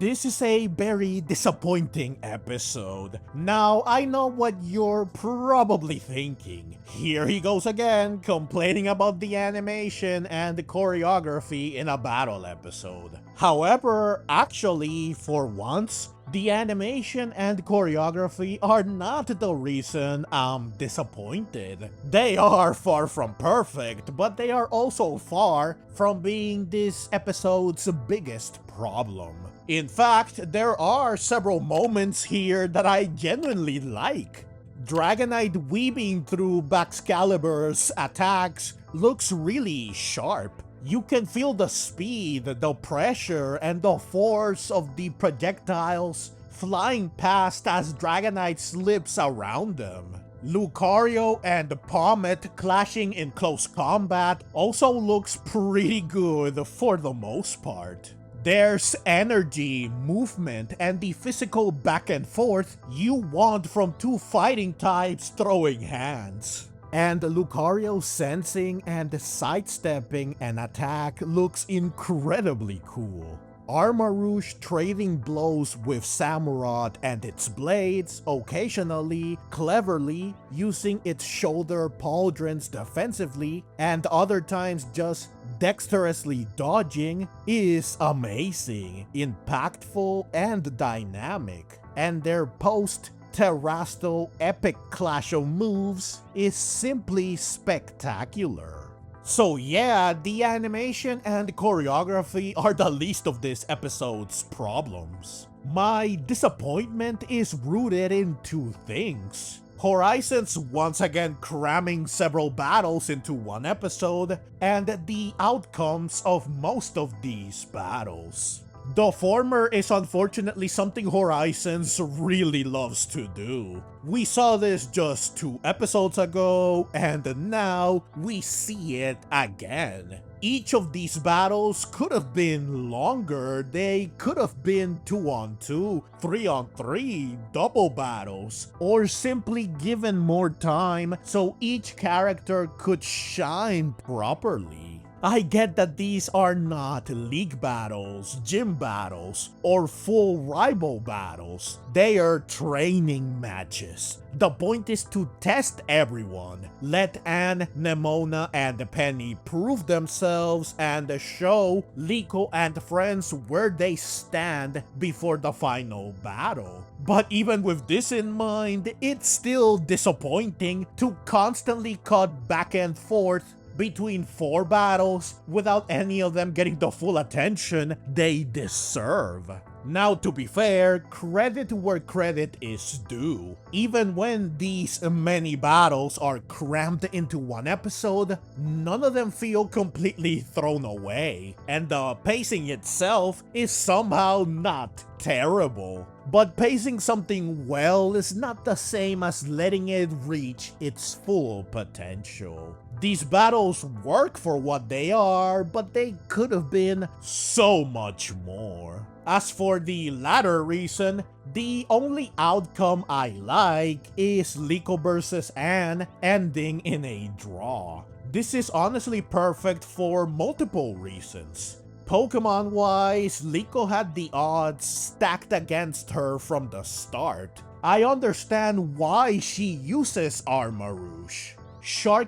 This is a very disappointing episode. Now, I know what you're probably thinking. Here he goes again, complaining about the animation and the choreography in a battle episode. However, actually, for once, the animation and choreography are not the reason I'm disappointed. They are far from perfect, but they are also far from being this episode's biggest problem. In fact, there are several moments here that I genuinely like. Dragonite weaving through Baxcalibur's attacks looks really sharp. You can feel the speed, the pressure, and the force of the projectiles flying past as Dragonite slips around them. Lucario and Pommet clashing in close combat also looks pretty good for the most part. There's energy, movement, and the physical back and forth you want from two fighting types throwing hands. And Lucario sensing and sidestepping an attack looks incredibly cool. Armarouge trading blows with Samurott and its blades, occasionally, cleverly, using its shoulder pauldrons defensively, and other times just dexterously dodging, is amazing, impactful, and dynamic. And their post-Terrasto epic clash of moves is simply spectacular. So yeah, the animation and choreography are the least of this episode's problems. My disappointment is rooted in two things. Horizons once again cramming several battles into one episode, and the outcomes of most of these battles. The former is unfortunately something Horizons really loves to do. We saw this just 2 episodes ago, and now we see it again. Each of these battles could have been longer. They could have been 2-on-2, 3-on-3, double battles, or simply given more time so each character could shine properly. I get that these are not league battles, gym battles, or full rival battles. They are training matches. The point is to test everyone. Let Anne, Nemona, and Penny prove themselves and show Liko and friends where they stand before the final battle. But even with this in mind, it's still disappointing to constantly cut back and forth between 4 battles without any of them getting the full attention they deserve. Now, to be fair, credit where credit is due. Even when these many battles are crammed into one episode, none of them feel completely thrown away, and the pacing itself is somehow not terrible. But pacing something well is not the same as letting it reach its full potential. These battles work for what they are, but they could have been so much more. As for the latter reason, the only outcome I like is Liko vs Anne ending in a draw. This is honestly perfect for multiple reasons. Pokemon-wise, Liko had the odds stacked against her from the start. I understand why she uses Armarouge.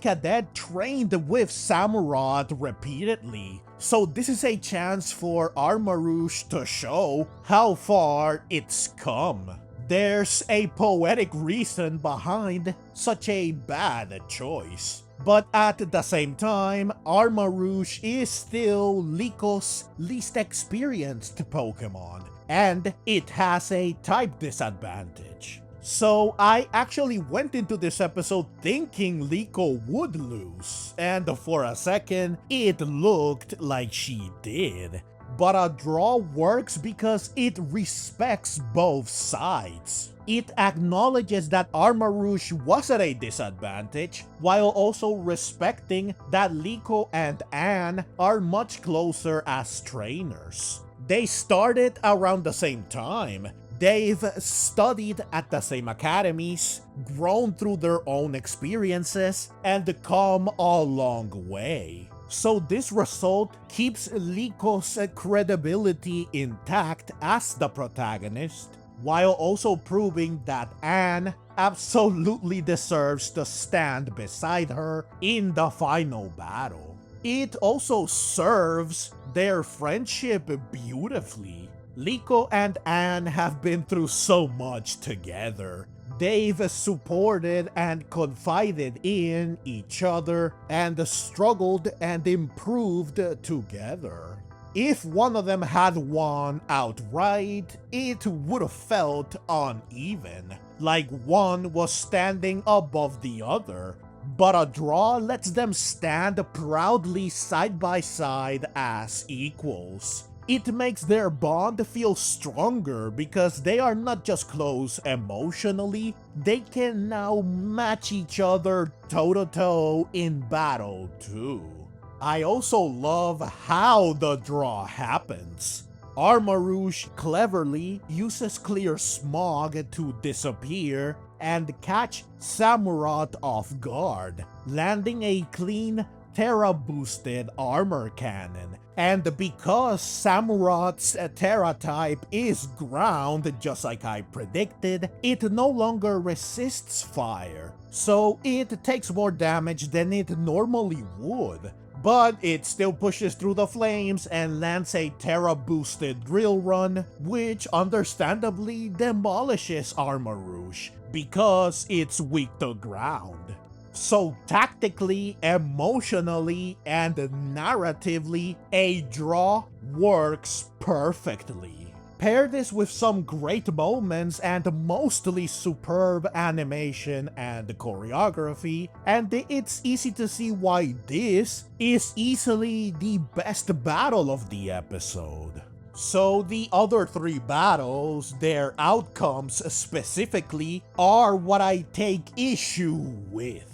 Cadet trained with Samurott repeatedly, so this is a chance for Armarouge to show how far it's come. There's a poetic reason behind such a bad choice. But at the same time, Armarouge is still Liko's least experienced Pokemon, and it has a type disadvantage. So I actually went into this episode thinking Liko would lose, and for a second, it looked like she did. But a draw works because it respects both sides. It acknowledges that Armarouge was at a disadvantage, while also respecting that Liko and Anne are much closer as trainers. They started around the same time. They've studied at the same academies, grown through their own experiences, and come a long way. So this result keeps Liko's credibility intact as the protagonist, while also proving that Anne absolutely deserves to stand beside her in the final battle. It also serves their friendship beautifully. Liko and Anne have been through so much together. They've supported and confided in each other and struggled and improved together. If one of them had won outright, it would have felt uneven, like one was standing above the other. But a draw lets them stand proudly side by side as equals. It makes their bond feel stronger because they are not just close emotionally, they can now match each other toe-to-toe in battle too. I also love how the draw happens. Armarouge cleverly uses clear smog to disappear and catch Samurott off guard, landing a clean Terra-boosted armor cannon. And because Samurott's Terra type is ground, just like I predicted, it no longer resists fire, so it takes more damage than it normally would. But it still pushes through the flames and lands a Terra-boosted drill run, which understandably demolishes Armarouge, because it's weak to ground. So tactically, emotionally, and narratively, a draw works perfectly. Pair this with some great moments and mostly superb animation and choreography, and it's easy to see why this is easily the best battle of the episode. So the other three battles, their outcomes specifically, are what I take issue with.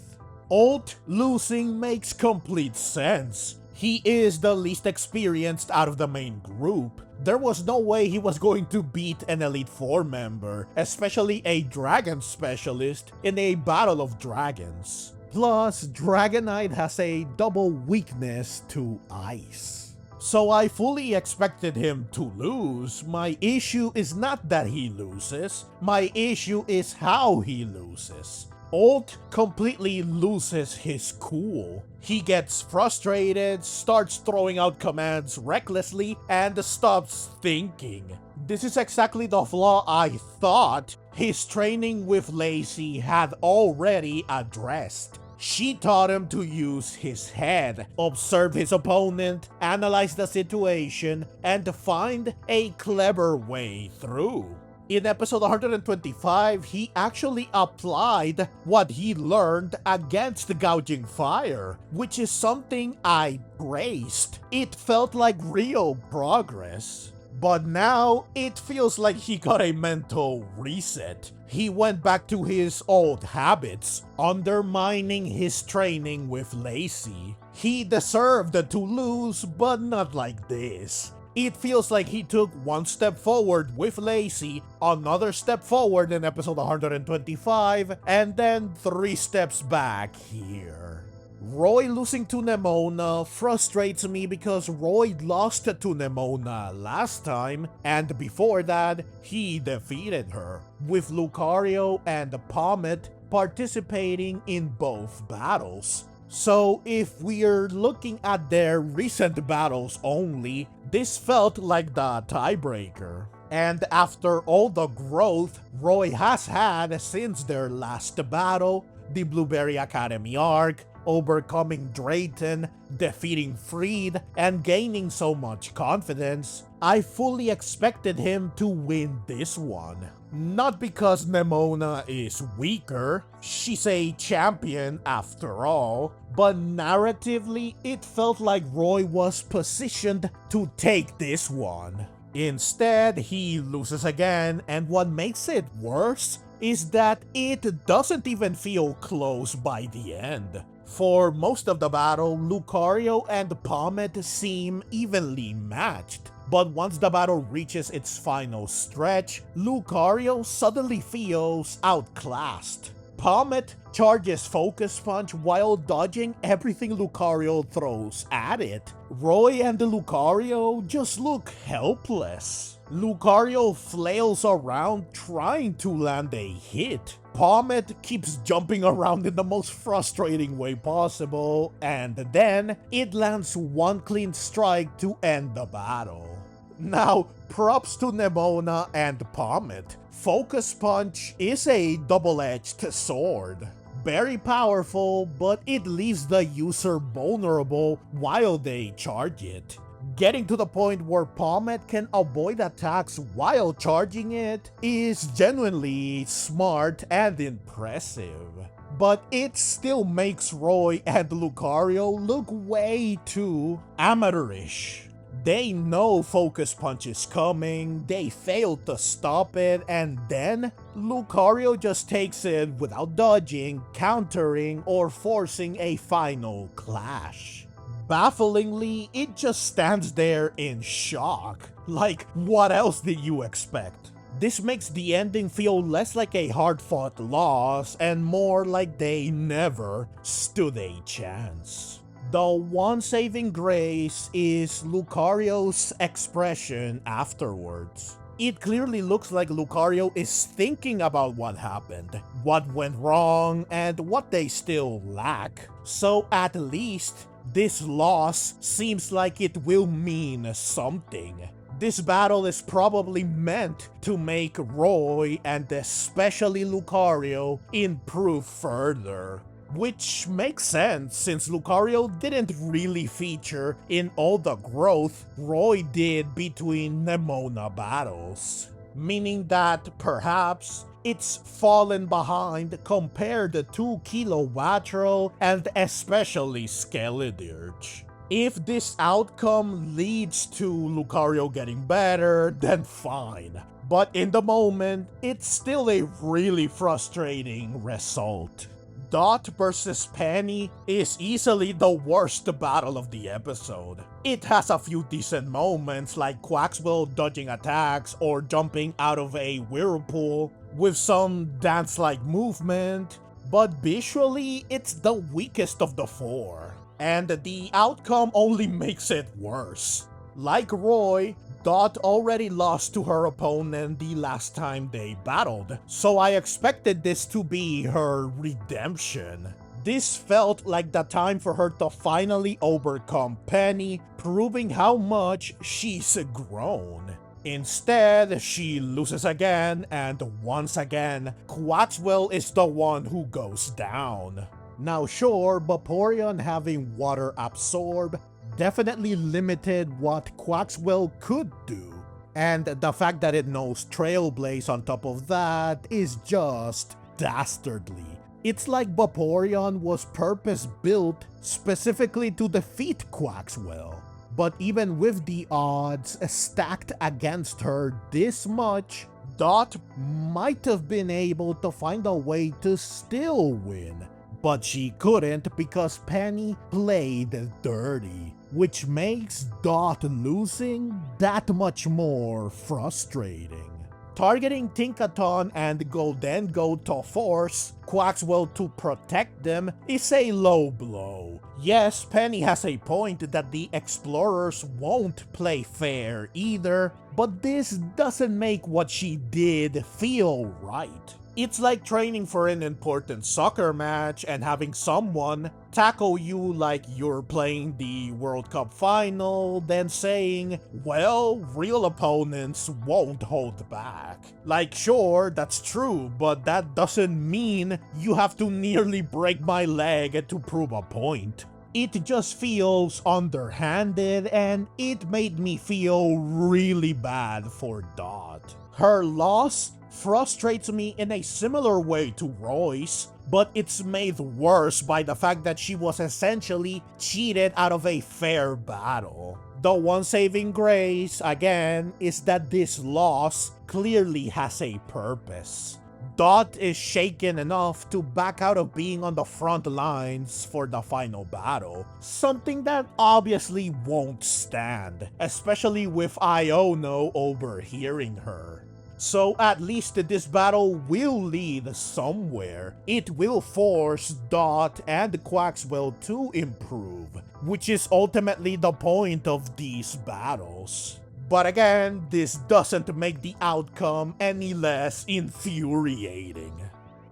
Ult losing makes complete sense. He is the least experienced out of the main group. There was no way he was going to beat an Elite Four member, especially a Dragon Specialist, in a battle of dragons. Plus, Dragonite has a double weakness to ice. So I fully expected him to lose. My issue is not that he loses, my issue is how he loses. Ult completely loses his cool. He gets frustrated, starts throwing out commands recklessly, and stops thinking. This is exactly the flaw I thought his training with Lacey had already addressed. She taught him to use his head, observe his opponent, analyze the situation, and find a clever way through. In episode 125, he actually applied what he learned against gouging fire, which is something I praised. It felt like real progress. But now, it feels like he got a mental reset. He went back to his old habits, undermining his training with Lacey. He deserved to lose, but not like this. It feels like he took one step forward with Lacey, another step forward in episode 125, and then 3 steps back here. Roy losing to Nemona frustrates me because Roy lost to Nemona last time, and before that, he defeated her, with Lucario and Pommet participating in both battles. So if we're looking at their recent battles only, this felt like the tiebreaker. And after all the growth Roy has had since their last battle, the Blueberry Academy arc, overcoming Drayton, defeating Freed, and gaining so much confidence, I fully expected him to win this one. Not because Nemona is weaker, she's a champion after all, but narratively it felt like Roy was positioned to take this one. Instead, he loses again, and what makes it worse is that it doesn't even feel close by the end. For most of the battle, Lucario and Pommet seem evenly matched. But once the battle reaches its final stretch, Lucario suddenly feels outclassed. Palmet charges Focus Punch while dodging everything Lucario throws at it. Roy and Lucario just look helpless. Lucario flails around trying to land a hit. Palmet keeps jumping around in the most frustrating way possible, and then it lands one clean strike to end the battle. Now, props to Nemona and Palmet. Focus Punch is a double-edged sword. Very powerful, but it leaves the user vulnerable while they charge it. Getting to the point where Palmet can avoid attacks while charging it is genuinely smart and impressive. But it still makes Roy and Lucario look way too amateurish. They know Focus Punch is coming, they fail to stop it, and then Lucario just takes it without dodging, countering, or forcing a final clash. Bafflingly, it just stands there in shock. Like, what else did you expect? This makes the ending feel less like a hard-fought loss and more like they never stood a chance. The one saving grace is Lucario's expression afterwards. It clearly looks like Lucario is thinking about what happened, what went wrong, and what they still lack. So at least, this loss seems like it will mean something. This battle is probably meant to make Roy and especially Lucario improve further. Which makes sense since Lucario didn't really feature in all the growth Roy did between Nemona battles. Meaning that perhaps it's fallen behind compared to Kilowattrel and especially Skeledirge. If this outcome leads to Lucario getting better, then fine. But in the moment, it's still a really frustrating result. Dot vs Penny is easily the worst battle of the episode. It has a few decent moments like Quaxwell dodging attacks or jumping out of a whirlpool with some dance-like movement, but visually it's the weakest of the four, and the outcome only makes it worse. Like Roy, Dot already lost to her opponent the last time they battled, so I expected this to be her redemption. This felt like the time for her to finally overcome Penny, proving how much she's grown. Instead, she loses again, and once again, Quaxwell is the one who goes down. Now sure, Vaporeon having water absorb definitely limited what Quaxwell could do, and the fact that it knows Trailblaze on top of that is just dastardly. It's like Vaporeon was purpose-built specifically to defeat Quaxwell. But even with the odds stacked against her this much, Dot might have been able to find a way to still win. But she couldn't because Penny played dirty, which makes Dot losing that much more frustrating. Targeting Tinkaton and Goldengo to force Quaxwell to protect them is a low blow. Yes, Penny has a point that the explorers won't play fair either, but this doesn't make what she did feel right. It's like training for an important soccer match and having someone tackle you like you're playing the World Cup final, then saying, well, real opponents won't hold back. Like, sure, that's true, but that doesn't mean you have to nearly break my leg to prove a point. It just feels underhanded, and it made me feel really bad for Dot. Her loss frustrates me in a similar way to Roy's, but it's made worse by the fact that she was essentially cheated out of a fair battle. The one saving grace, again, is that this loss clearly has a purpose. Dot is shaken enough to back out of being on the front lines for the final battle, something that obviously won't stand, especially with Iono overhearing her. So at least this battle will lead somewhere. It will force Dot and Quaxwell to improve, which is ultimately the point of these battles. But again, this doesn't make the outcome any less infuriating.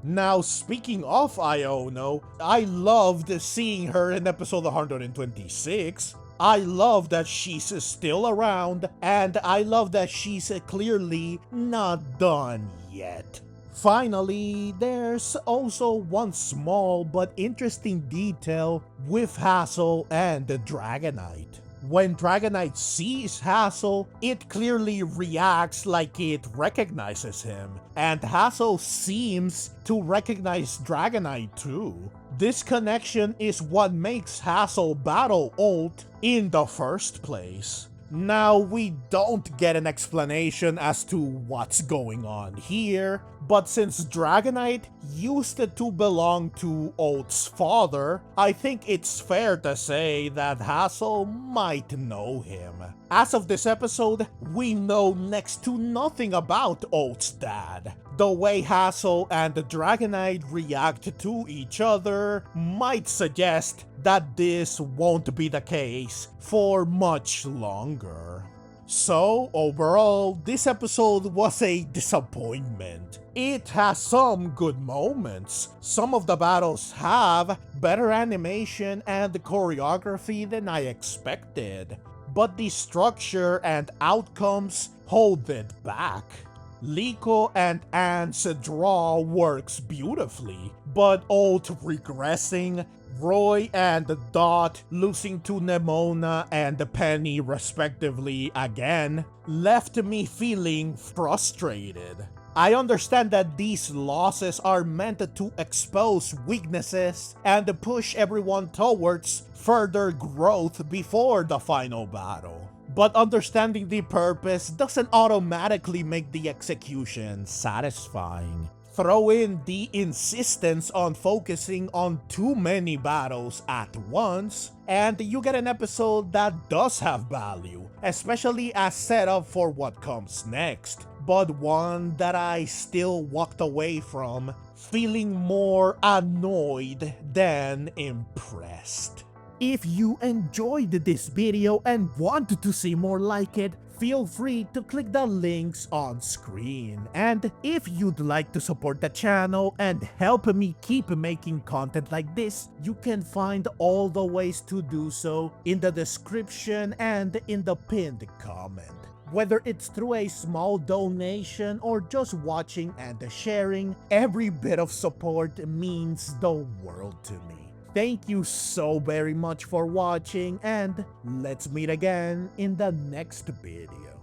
Now, speaking of Iono, I loved seeing her in episode 126. I love that she's still around, and I love that she's clearly not done yet. Finally, there's also one small but interesting detail with Hassel and the Dragonite. When Dragonite sees Hassel, it clearly reacts like it recognizes him, and Hassel seems to recognize Dragonite too. This connection is what makes Hassel battle ult in the first place. Now, we don't get an explanation as to what's going on here, but since Dragonite used to belong to Ult's father, I think it's fair to say that Hassel might know him. As of this episode, we know next to nothing about Ult's dad. The way Hassel and the Dragonite react to each other might suggest that this won't be the case for much longer. So, overall, this episode was a disappointment. It has some good moments. Some of the battles have better animation and choreography than I expected, but the structure and outcomes hold it back. Liko and Ant's draw works beautifully, but Ult regressing, Roy and Dot losing to Nemona and Penny respectively again left me feeling frustrated. I understand that these losses are meant to expose weaknesses and push everyone towards further growth before the final battle. But understanding the purpose doesn't automatically make the execution satisfying. Throw in the insistence on focusing on too many battles at once, and you get an episode that does have value, especially as setup for what comes next, but one that I still walked away from feeling more annoyed than impressed. If you enjoyed this video and want to see more like it, feel free to click the links on screen. And if you'd like to support the channel and help me keep making content like this, you can find all the ways to do so in the description and in the pinned comment. Whether it's through a small donation or just watching and sharing, every bit of support means the world to me. Thank you so very much for watching, and let's meet again in the next video.